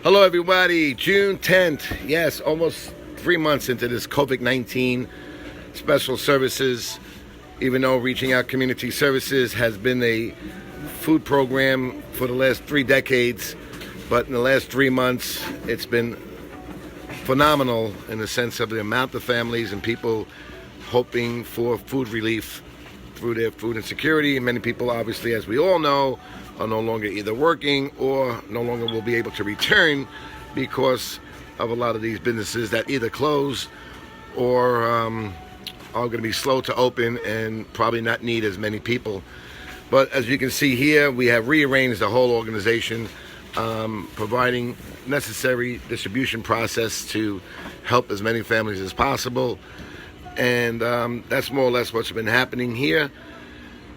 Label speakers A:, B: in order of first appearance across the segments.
A: Hello everybody, June 10th, yes, almost 3 months into this COVID-19 special services, even though Reaching Out Community Services has been a food program for the last 3 decades, but in the last 3 months, it's been phenomenal in the sense of the amount of families and people hoping for food relief through their food insecurity. Many people, obviously, as we all know, are no longer either working or no longer will be able to return because of a lot of these businesses that either close or are going to be slow to open and probably not need as many people. But as you can see here, we have rearranged the whole organization, providing necessary distribution process to help as many families as possible. And that's more or less what's been happening here.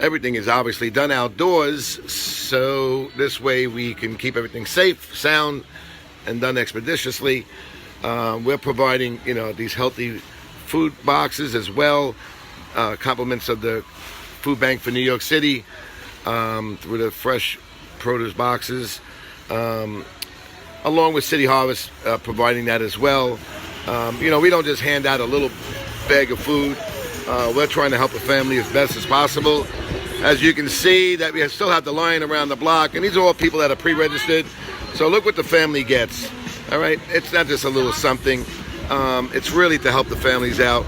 A: Everything is obviously done outdoors, so this way we can keep everything safe, sound, and done expeditiously. We're providing, these healthy food boxes as well, compliments of the Food Bank for New York City through the fresh produce boxes, along with City Harvest providing that as well. We don't just hand out a little bag of food. We're trying to help the family as best as possible. As you can see, that we still have the line around the block, and these are all people that are pre-registered. So look what the family gets. All right, it's not just a little something. It's really to help the families out,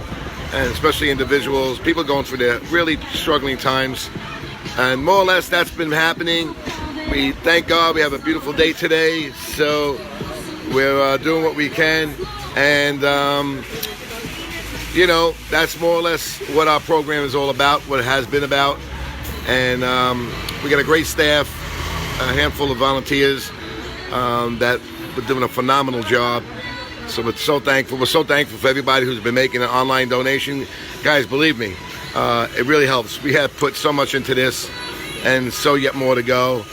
A: and especially individuals, people going through their really struggling times. And more or less, that's been happening. We thank God we have a beautiful day today, so we're doing what we can, and that's more or less what our program is all about, what it has been about. And we got a great staff, a handful of volunteers that are doing a phenomenal job. So we're so thankful. We're so thankful for everybody who's been making an online donation. Guys, believe me, it really helps. We have put so much into this and so yet more to go.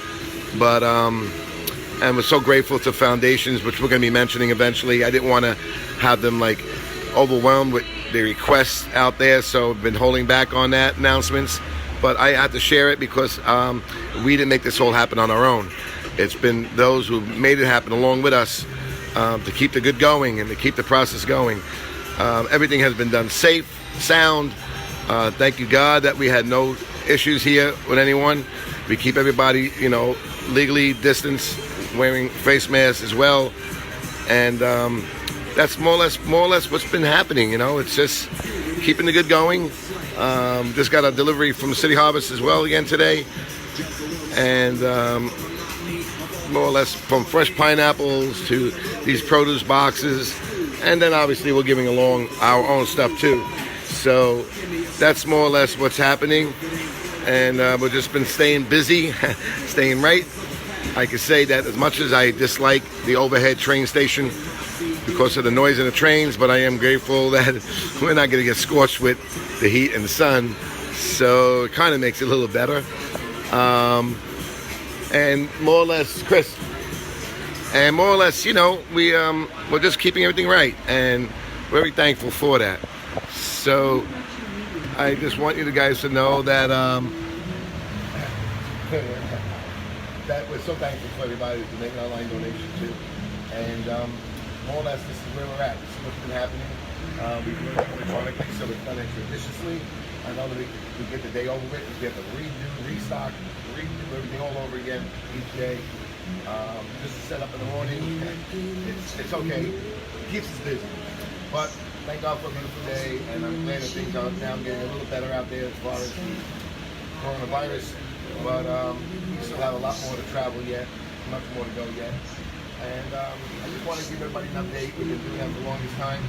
A: But and we're so grateful to foundations, which we're going to be mentioning eventually. I didn't want to have them overwhelmed with the requests out there, so I've been holding back on that announcements. But I had to share it because we didn't make this all happen on our own. It's been those who made it happen along with us to keep the good going and to keep the process going. Everything has been done safe, sound. Thank you, God, that we had no issues here with anyone. We keep everybody, legally distanced, wearing face masks as well. And that's more or less what's been happening. It's just keeping the good going. Just got a delivery from City Harvest as well again today, and more or less from fresh pineapples to these produce boxes, and then obviously we're giving along our own stuff too. So that's more or less what's happening, and we've just been staying busy, staying right. I can say that as much as I dislike the overhead train station because of the noise in the trains, but I am grateful that we're not going to get scorched with the heat and the sun, so it kind of makes it a little better. And more or less, Chris, and more or less, we're just keeping everything right, and very thankful for that. So I just want you guys to know that that we're so thankful for everybody who's making an online donation too, and more or less, this is where we're at. This is what's been happening. We do it electronically, so it's done expeditiously. I know that we get the day over with because we have to restock, redo everything all over again each day. Just to set up in the morning, it's okay. It keeps us busy. But thank God for a beautiful day, and I'm glad that things are now getting a little better out there as far as the coronavirus. But we still have a lot more to travel yet, much more to go yet. And I just want to give everybody an update. We've been doing that for the longest time.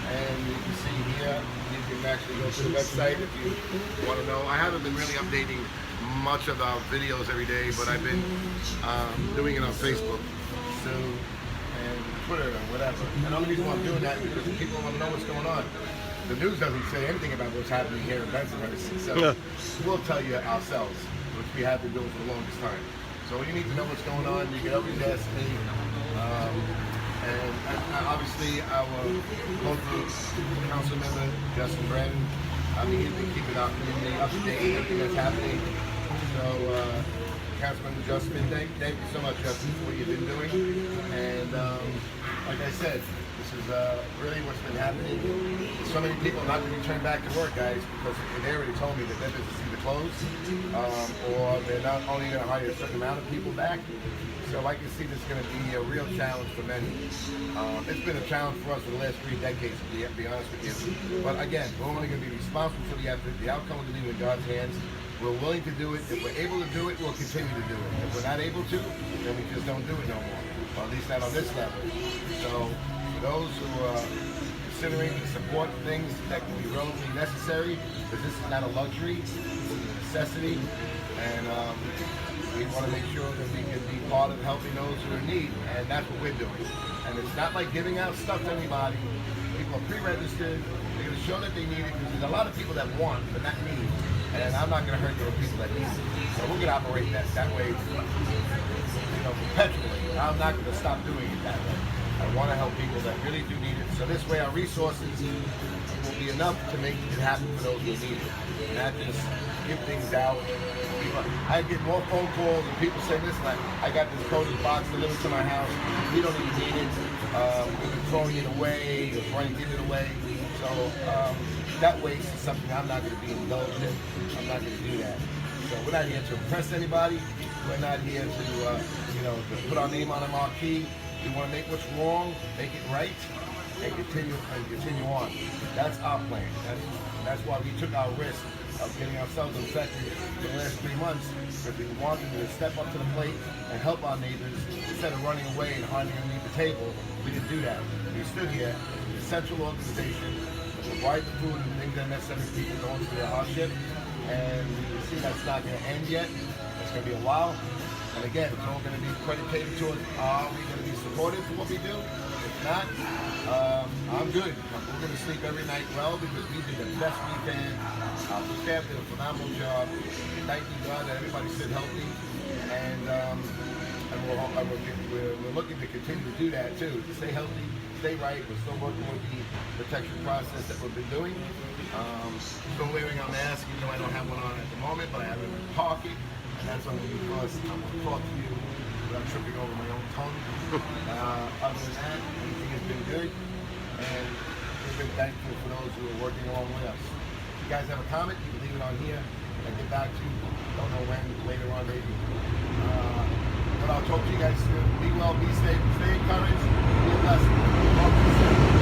A: And you can see here, you can actually go to the website if you want to know. I haven't been really updating much of our videos every day, but I've been doing it on Facebook, and Twitter, and whatever. And the only reason why I'm doing that is because people want to know what's going on. The news doesn't say anything about what's happening here in Pennsylvania, so we'll tell you ourselves, which we have been doing for the longest time. So you need to know what's going on. You can always ask me. And obviously our local council member, Justin Brennan, he's been keeping our community up to date, everything that's happening. So Councilman Justin. Thank you so much, Justin, for what you've been doing. And like I said, this is really what's been happening. So many people not going to return back to work, guys, because they already told me that their business is either closed or they're not only going to hire a certain amount of people back. So I can see this is going to be a real challenge for many. It's been a challenge for us for the last 3 decades, to be honest with you. But again, we're only going to be responsible for the effort. The outcome will be in God's hands. We're willing to do it. If we're able to do it, we'll continue to do it. If we're not able to, then we just don't do it no more. Or at least not on this level. So for those who are considering to support things that can be relatively necessary, because this is not a luxury, this is a necessity. And we want to make sure that we can be part of helping those who are in need, and that's what we're doing. And it's not like giving out stuff to anybody. People are pre-registered. They're going to show that they need it, because there's a lot of people that want but not need. And I'm not going to hurt the people that need it. So we're going to operate that way, perpetually. I'm not going to stop doing it that way. I want to help people that really do need it. So this way our resources will be enough to make it happen for those who need it. Not just give things out. I get more phone calls and people say, listen, I got this produce box delivered to my house. We don't even need it. We've been throwing it away or trying to give it away. So that waste is something I'm not going to be indulged in. I'm not going to do that. So we're not here to impress anybody. We're not here to put our name on a marquee. We want to make what's wrong, make it right, and continue on. That's our plan. That's why we took our risk of getting ourselves infected for the last 3 months, because we wanted to step up to the plate and help our neighbors instead of running away and hiding underneath the table. We didn't do that. We stood here, a central organization, to provide the food and things that are necessary for people going through their hardship. And we see that's not going to end yet. It's going to be a while. And again, it's all going to be predicated towards, are we going to be supportive for what we do? If not, I'm good. We're going to sleep every night well, because we did the best we can. Our staff did a phenomenal job. Thank you, God, that everybody stayed healthy. And we're looking to continue to do that too. To stay healthy, stay right. We're still working with the protection process that we've been doing. Still wearing a mask, even though I don't have one on at the moment, but I have it in my pocket. And that's only because I'm going to talk to you without tripping over my own tongue. Other than that, everything has been good, and we've been thankful for those who are working along with us. If you guys have a comment, you can leave it on here. I'll get back to you. Don't know when, later on maybe. But I'll talk to you guys soon. Be well, be safe, stay encouraged, be a blessing. Talk to you soon.